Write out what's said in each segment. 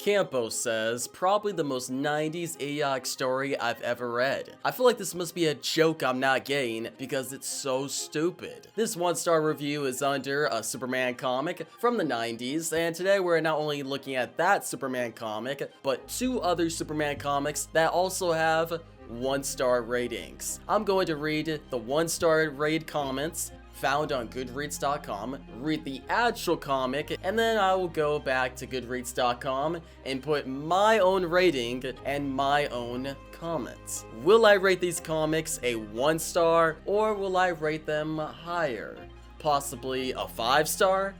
Campo says, probably the most 90s idiotic story I've ever read. I feel like this must be a joke I'm not getting because it's so stupid. This 1-star review is under a Superman comic from the 90s, and today we're not only looking at that Superman comic, but 2 other Superman comics that also have 1-star ratings. I'm going to read the 1-star rated comments found on Goodreads.com, read the actual comic, and then I will go back to Goodreads.com and put my own rating and my own comments. Will I rate these comics a 1-star, or will I rate them higher? Possibly a 5-star?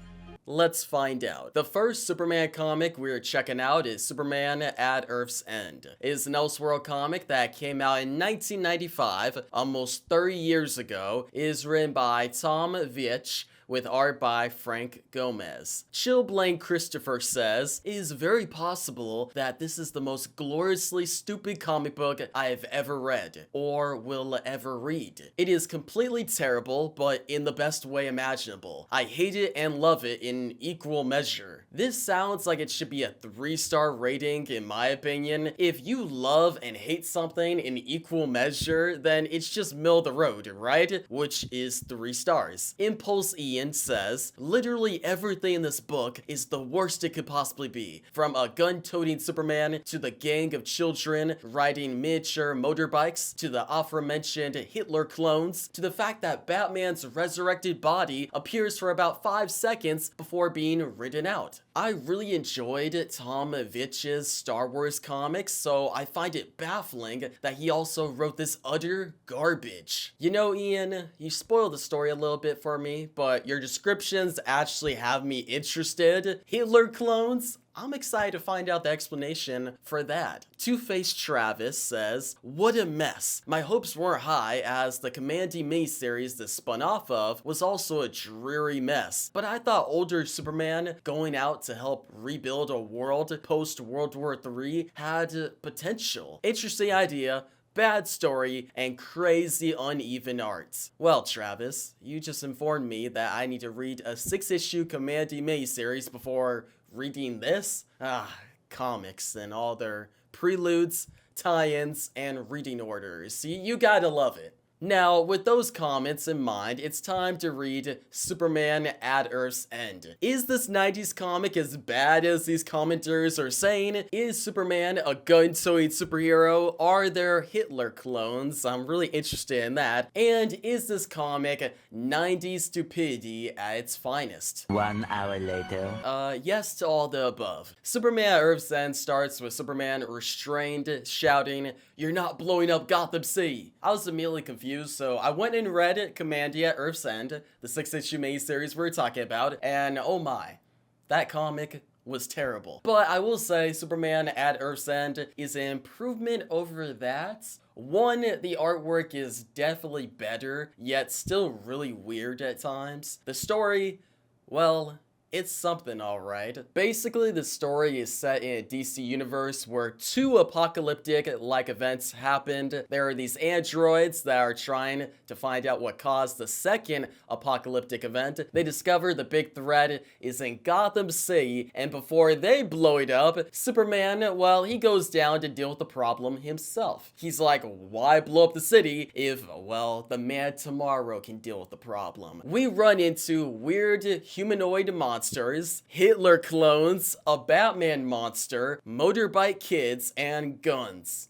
Let's find out. The first Superman comic we're checking out is Superman at Earth's End. It is an Elseworld comic that came out in 1995, almost 30 years ago. It is written by Tom Veitch, with art by Frank Gomez. Chillblain Christopher says, it is very possible that this is the most gloriously stupid comic book I have ever read, or will ever read. It is completely terrible, but in the best way imaginable. I hate it and love it in equal measure. This sounds like it should be a 3-star rating in my opinion. If you love and hate something in equal measure, then it's just middle of the road, right? Which is 3 stars. Impulse Ian says, literally everything in this book is the worst it could possibly be. From a gun-toting Superman, to the gang of children riding miniature motorbikes, to the aforementioned Hitler clones, to the fact that Batman's resurrected body appears for about 5 seconds before being written out. I really enjoyed Tom Veitch's Star Wars comics, so I find it baffling that he also wrote this utter garbage. You know, Ian, you spoiled the story a little bit for me, but your descriptions actually have me interested. Hitler clones? I'm excited to find out the explanation for that. Two-Faced Travis says, what a mess. My hopes weren't high as the Commandy miniseries this spun off of was also a dreary mess. But I thought older Superman going out to help rebuild a world post-World War III had potential. Interesting idea, bad story, and crazy uneven art. Well, Travis, you just informed me that I need to read a 6-issue Commandy miniseries before reading this? Comics and all their preludes, tie-ins, and reading orders. You gotta love it. Now, with those comments in mind, it's time to read Superman at Earth's End. Is this 90s comic as bad as these commenters are saying? Is Superman a gun-toting superhero? Are there Hitler clones? I'm really interested in that. And is this comic 90s stupidity at its finest? 1 hour later. Yes to all the above. Superman at Earth's End starts with Superman restrained, shouting, "You're not blowing up Gotham City." I was immediately confused, so I went and read Commandy at Earth's End, the 6-issue miniseries we're talking about, and oh my, that comic was terrible. But I will say Superman at Earth's End is an improvement over that. One, the artwork is definitely better, yet still really weird at times. The story, well, it's something alright. Basically, the story is set in a DC universe where 2 apocalyptic-like events happened. There are these androids that are trying to find out what caused the second apocalyptic event. They discover the big threat is in Gotham City, and before they blow it up, Superman, well, he goes down to deal with the problem himself. He's like, why blow up the city if, well, the man tomorrow can deal with the problem? We run into weird humanoid monsters, Hitler clones, a Batman monster, motorbike kids, and guns.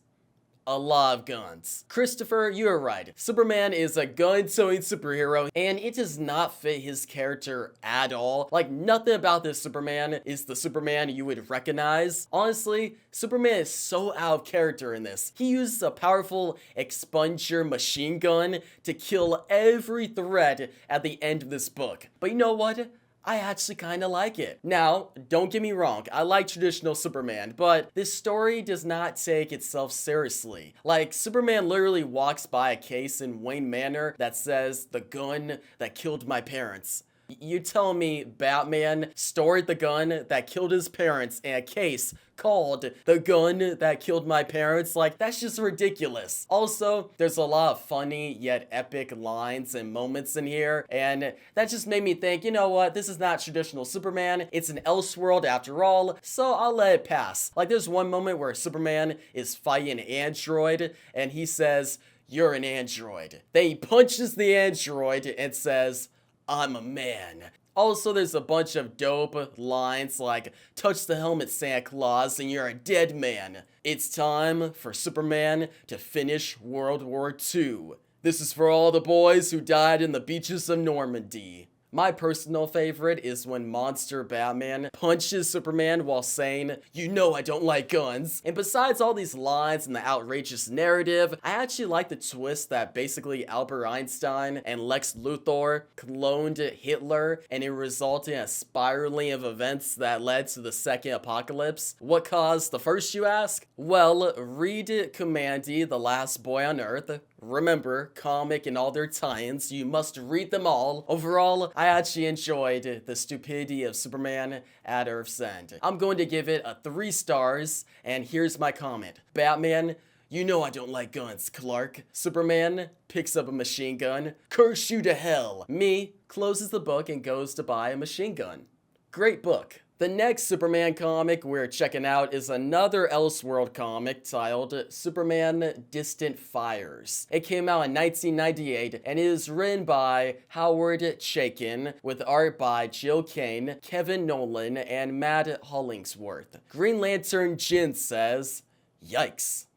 A lot of guns. Christopher, you are right. Superman is a gun-toting superhero, and it does not fit his character at all. Like, nothing about this Superman is the Superman you would recognize. Honestly, Superman is so out of character in this. He uses a powerful expunger machine gun to kill every threat at the end of this book. But you know what? I actually kinda like it. Now, don't get me wrong, I like traditional Superman, but this story does not take itself seriously. Like, Superman literally walks by a case in Wayne Manor that says, "The gun that killed my parents." You tell me Batman stored the gun that killed his parents in a case called The Gun That Killed My Parents? Like, that's just ridiculous. Also, there's a lot of funny yet epic lines and moments in here, and that just made me think, you know what, this is not traditional Superman, it's an Elseworld after all, so I'll let it pass. Like, there's one moment where Superman is fighting an android, and he says, "You're an android." Then he punches the android and says, "I'm a man." Also, there's a bunch of dope lines like, "Touch the helmet, Santa Claus, and you're a dead man. It's time for Superman to finish World War II. This is for all the boys who died in the beaches of Normandy." My personal favorite is when Monster Batman punches Superman while saying, "You know I don't like guns." And besides all these lines and the outrageous narrative, I actually like the twist that basically Albert Einstein and Lex Luthor cloned Hitler, and it resulted in a spiraling of events that led to the second apocalypse. What caused the first, you ask? Well, read Commandy, The Last Boy on Earth. Remember, comic and all their tie-ins, you must read them all. Overall, I actually enjoyed the stupidity of Superman at Earth's End. I'm going to give it a 3 stars, and here's my comment. Batman, "You know I don't like guns, Clark." Superman picks up a machine gun. "Curse you to hell." Me closes the book and goes to buy a machine gun. Great book. The next Superman comic we're checking out is another Elseworld comic titled Superman Distant Fires. It came out in 1998 and is written by Howard Chaykin with art by Jill Kane, Kevin Nolan, and Matt Hollingsworth. Green Lantern Jin says, "Yikes."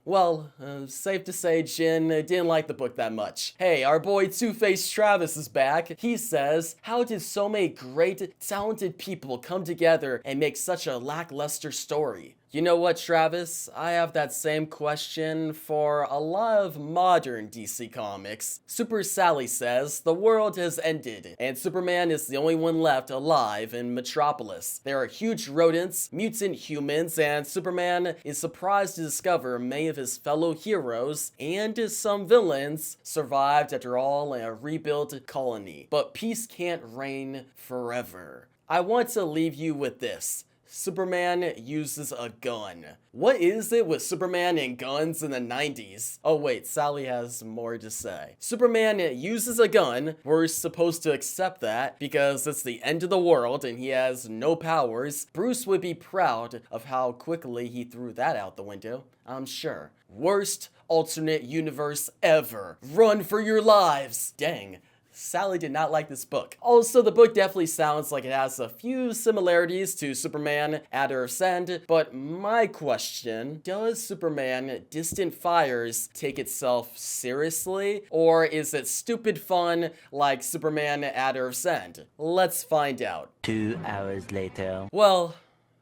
Well, safe to say Jin didn't like the book that much. Hey, our boy Two-Face Travis is back. He says, "How did so many great, talented people come together and make such a lackluster story?" You know what, Travis? I have that same question for a lot of modern DC comics. Super Sally says, "The world has ended, and Superman is the only one left alive in Metropolis. There are huge rodents, mutant humans, and Superman is surprised to discover many of his fellow heroes and some villains survived after all in a rebuilt colony. But peace can't reign forever." I want to leave you with this. Superman uses a gun. What is it with Superman and guns in the 90s? Oh wait, Sally has more to say. Superman uses a gun. We're supposed to accept that because it's the end of the world and he has no powers. Bruce would be proud of how quickly he threw that out the window, I'm sure. Worst alternate universe ever. Run for your lives. Dang. Sally did not like this book. Also, the book definitely sounds like it has a few similarities to Superman at Earth's End, but my question, does Superman Distant Fires take itself seriously, or is it stupid fun like Superman at Earth's End? Let's find out. 2 hours later. Well,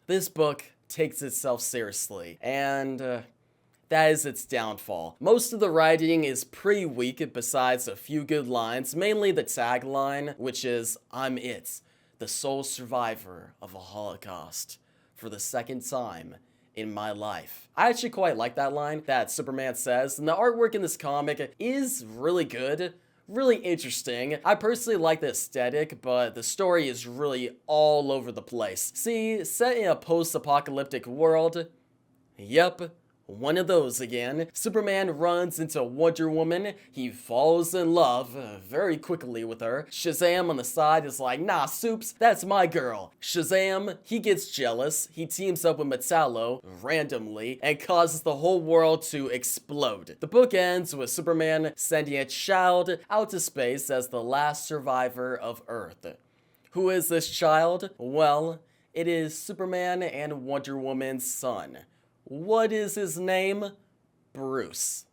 this book takes itself seriously, and that is its downfall. Most of the writing is pretty weak besides a few good lines, mainly the tagline, which is, "I'm it, the sole survivor of a Holocaust, for the second time in my life." I actually quite like that line that Superman says, and the artwork in this comic is really good. Really interesting. I personally like the aesthetic, but the story is really all over the place. See, set in a post-apocalyptic world, yep, one of those again. Superman runs into Wonder Woman. He falls in love very quickly with her. Shazam on the side is like, "Nah, Supes, that's my girl." Shazam, he gets jealous. He teams up with Metallo randomly and causes the whole world to explode. The book ends with Superman sending a child out to space as the last survivor of Earth. Who is this child? Well, it is Superman and Wonder Woman's son. What is his name? Bruce.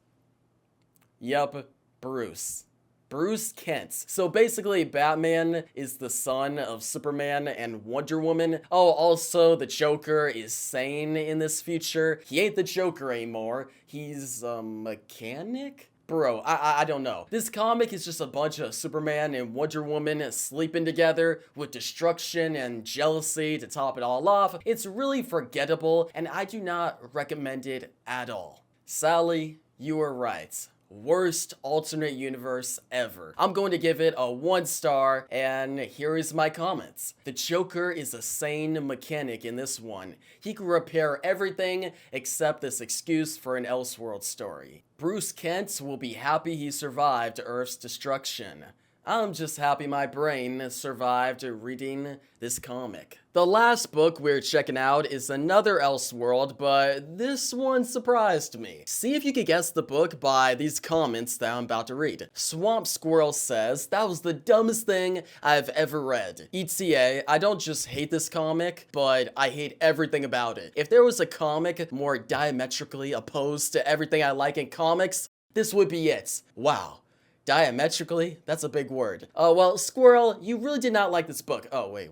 Yup, Bruce. Bruce Kent. So basically, Batman is the son of Superman and Wonder Woman. Oh, also, the Joker is sane in this future. He ain't the Joker anymore. He's a mechanic? Bro, I don't know. This comic is just a bunch of Superman and Wonder Woman sleeping together with destruction and jealousy to top it all off. It's really forgettable, and I do not recommend it at all. Sally, you were right. Worst alternate universe ever. I'm going to give it a 1 star, and here is my comments. The Joker is a sane mechanic in this one. He can repair everything except this excuse for an Elseworld story. Bruce Kent will be happy he survived Earth's destruction. I'm just happy my brain survived reading this comic. The last book we're checking out is another Elseworld, but this one surprised me. See if you could guess the book by these comments that I'm about to read. Swamp Squirrel says, that was the dumbest thing I've ever read. ETA, I don't just hate this comic, but I hate everything about it. If there was a comic more diametrically opposed to everything I like in comics, this would be it. Wow. Diametrically? That's a big word. Oh, well, Squirrel, you really did not like this book. Oh, wait.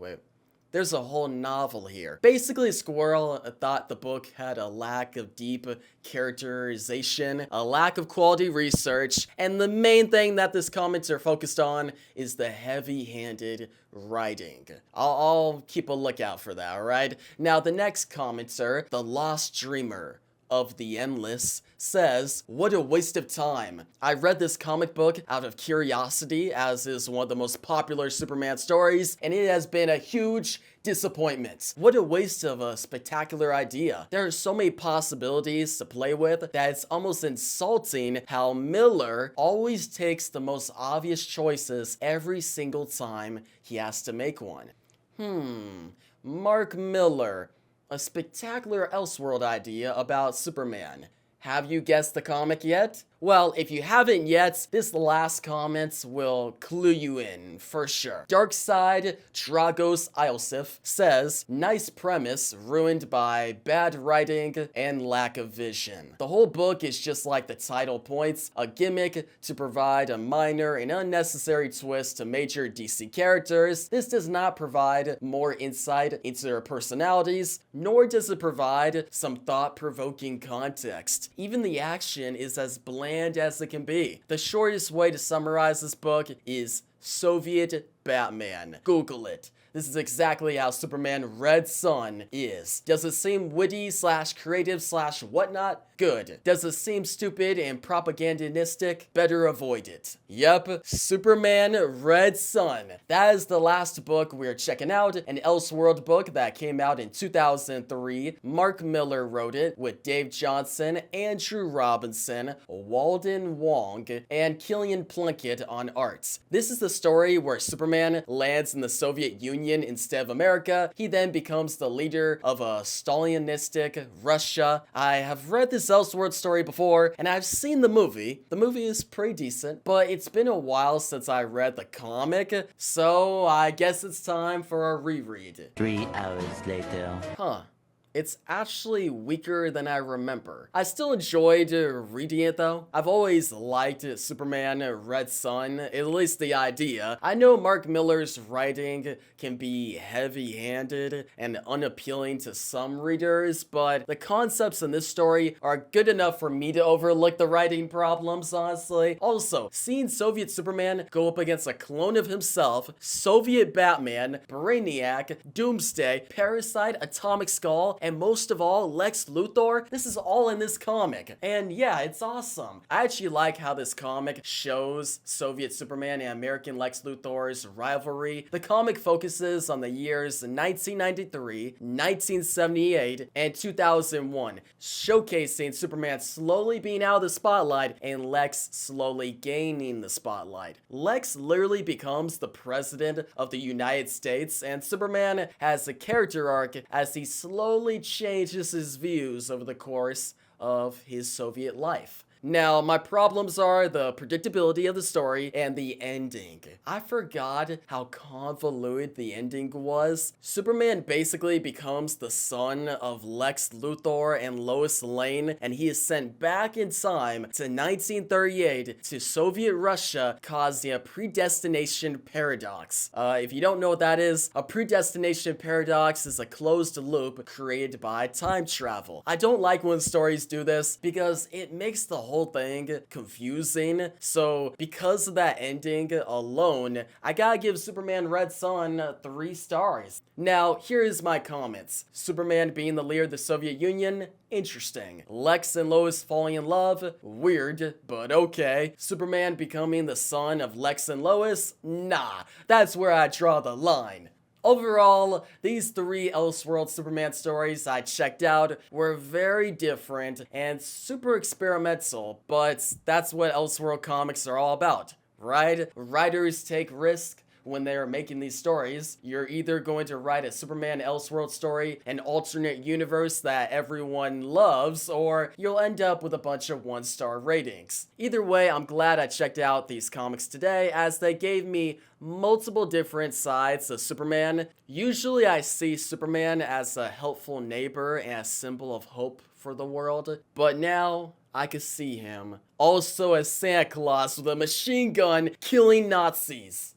There's a whole novel here. Basically, Squirrel thought the book had a lack of deep characterization, a lack of quality research, and the main thing that this commenter focused on is the heavy-handed writing. I'll keep a lookout for that, alright? Now, the next commenter, The Lost Dreamer of the Endless, says, what a waste of time. I read this comic book out of curiosity, as is one of the most popular Superman stories, and it has been a huge disappointment. What a waste of a spectacular idea. There are so many possibilities to play with that it's almost insulting how Miller always takes the most obvious choices every single time he has to make one. Mark Miller. A spectacular Elseworld idea about Superman. Have you guessed the comic yet? Well, if you haven't yet, this last comment will clue you in, for sure. Darkside Dragos Iosif says, nice premise ruined by bad writing and lack of vision. The whole book is just like the title points, a gimmick to provide a minor and unnecessary twist to major DC characters. This does not provide more insight into their personalities, nor does it provide some thought-provoking context. Even the action is as bland as it can be. The shortest way to summarize this book is Soviet Batman. Google it. This is exactly how Superman Red Son is. Does it seem witty / creative / whatnot? Good. Does it seem stupid and propagandistic? Better avoid it. Yep, Superman Red Son. That is the last book we're checking out, an Elseworld book that came out in 2003. Mark Miller wrote it with Dave Johnson, Andrew Robinson, Walden Wong, and Killian Plunkett on art. This is the story where Superman lands in the Soviet Union instead of America. He then becomes the leader of a Stalinistic Russia. I have read this Elseworld story before, and I've seen the movie. The movie is pretty decent, but it's been a while since I read the comic, so I guess it's time for a reread. 3 hours later. It's actually weaker than I remember. I still enjoyed reading it though. I've always liked Superman Red Son, at least the idea. I know Mark Miller's writing can be heavy-handed and unappealing to some readers, but the concepts in this story are good enough for me to overlook the writing problems, honestly. Also, seeing Soviet Superman go up against a clone of himself, Soviet Batman, Brainiac, Doomsday, Parasite, Atomic Skull, and most of all, Lex Luthor, this is all in this comic. And yeah, it's awesome. I actually like how this comic shows Soviet Superman and American Lex Luthor's rivalry. The comic focuses on the years 1993, 1978, and 2001, showcasing Superman slowly being out of the spotlight and Lex slowly gaining the spotlight. Lex literally becomes the president of the United States, and Superman has a character arc as he slowly changes his views over the course of his Soviet life. Now, my problems are the predictability of the story and the ending. I forgot how convoluted the ending was. Superman basically becomes the son of Lex Luthor and Lois Lane, and he is sent back in time to 1938 to Soviet Russia, causing a predestination paradox. If you don't know what that is, a predestination paradox is a closed loop created by time travel. I don't like when stories do this because it makes the whole whole thing confusing. So because of that ending alone, I gotta give Superman Red Son 3 stars. Now, here is my comments. Superman being the leader of the Soviet Union, interesting. Lex and Lois falling in love, weird, but okay. Superman becoming the son of Lex and Lois, nah, that's where I draw the line. Overall, these 3 Elseworld Superman stories I checked out were very different and super experimental, but that's what Elseworld comics are all about, right? Writers take risks when they're making these stories. You're either going to write a Superman Elseworld story, an alternate universe that everyone loves, or you'll end up with a bunch of 1-star ratings. Either way, I'm glad I checked out these comics today, as they gave me multiple different sides of Superman. Usually I see Superman as a helpful neighbor and a symbol of hope for the world, but now I could see him also as Santa Claus with a machine gun killing Nazis.